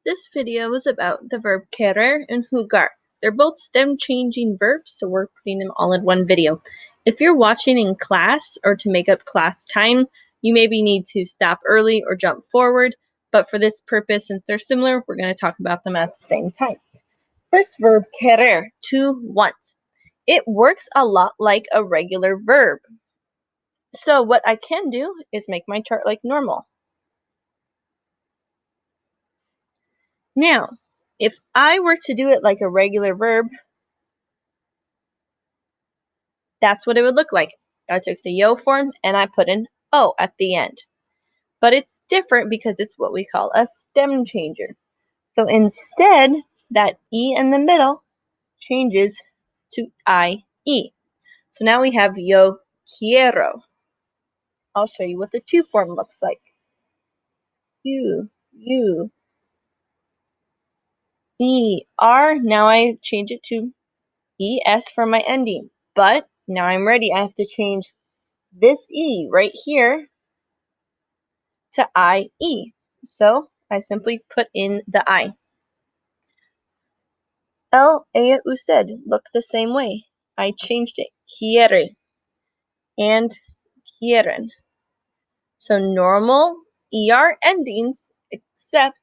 This video is about the verb querer and jugar. They're both stem-changing verbs, so we're putting them all in one video. If you're watching in class or to make up class time, you maybe need to stop early or jump forward, but for this purpose, since they're similar, we're going to talk about them at the same time. First verb, querer, to want. It works a lot like a regular verb. So what I can do is make my chart like normal. Now, if I were to do it like a regular verb, that's what it would look like. I took the yo form and I put an o at the end. But it's different because it's what we call a stem changer. So instead, that e in the middle changes to ie. So now we have yo quiero. I'll show you what the to form looks like. Q, U, E, R. Now I change it to ES for my ending. But now I'm ready. I have to change this E right here to IE. So I simply put in the I. El, ella, usted look the same way. I changed it. Quiere and quieren. So normal ER endings, except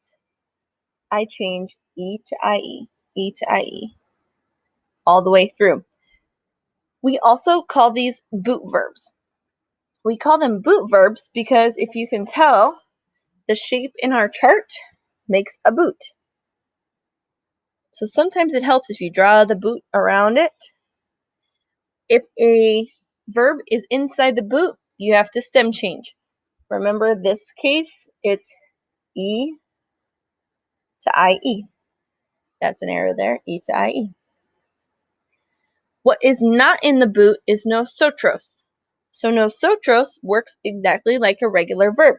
I change E to IE, all the way through. We also call these boot verbs. We call them boot verbs because if you can tell, the shape in our chart makes a boot. So sometimes it helps if you draw the boot around it. If a verb is inside the boot, you have to stem change. Remember this case, it's E to IE. That's an error there, E to IE. What is not in the boot is nosotros. So nosotros works exactly like a regular verb.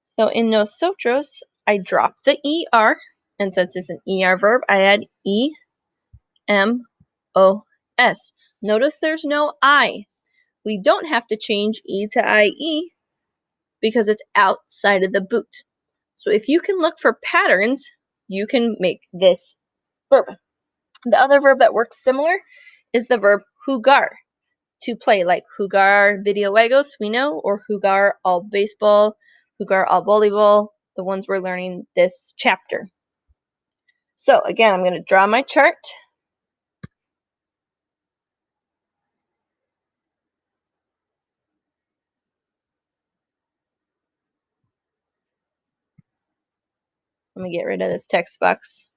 So in nosotros, I drop the ER, and since it's an ER verb, I add EMOS. Notice there's no I. We don't have to change E to IE because it's outside of the boot. So if you can look for patterns, you can make this verb. The other verb that works similar is the verb jugar, to play, like jugar videojuegos, we know, or jugar al baseball, jugar al voleibol, the ones we're learning this chapter. So again, I'm going to draw my chart. Let me get rid of this text box.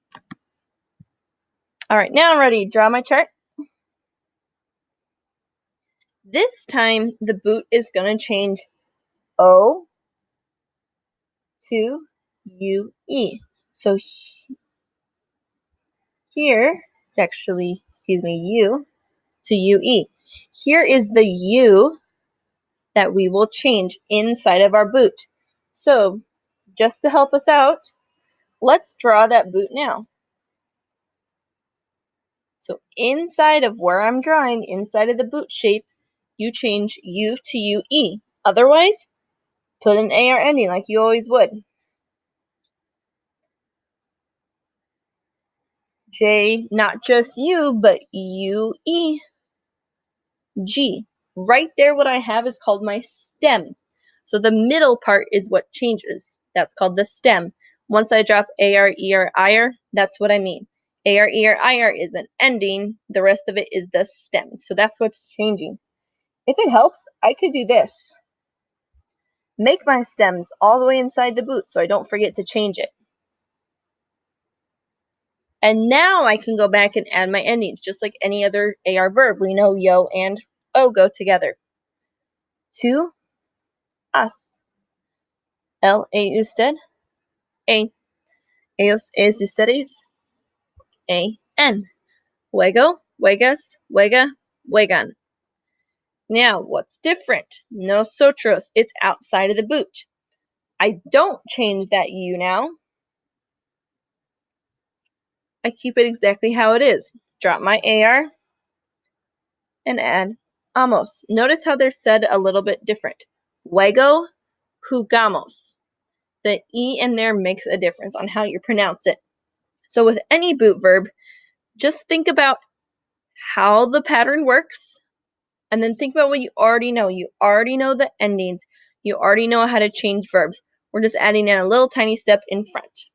All right, now I'm ready to draw my chart. This time, the boot is going to change O to UE. So here, it's actually, U to UE. Here is the U that we will change inside of our boot. So just to help us out, let's draw that boot now. So inside of where I'm drawing, inside of the boot shape, you change U to UE. Otherwise, put an AR ending like you always would. J, not just U, but UE. G. Right there, what I have is called my stem. So the middle part is what changes. That's called the stem. Once I drop AR, ER, IR, that's what I mean. AR, ER, IR is an ending. The rest of it is the stem. So that's what's changing. If it helps, I could do this. Make my stems all the way inside the boot so I don't forget to change it. And now I can go back and add my endings, just like any other AR verb. We know yo and o go together. To us. El, usted. Ellos, ustedes. En. Juego, juegas, juega, juegan. Now, what's different? Nosotros. It's outside of the boot. I don't change that U now. I keep it exactly how it is. Drop my AR and add amos. Notice how they're said a little bit different. Juego, jugamos. the E in there makes a difference on how you pronounce it. So with any boot verb, just think about how the pattern works, and then think about what you already know. You already know the endings. You already know how to change verbs. We're just adding in a little tiny step in front.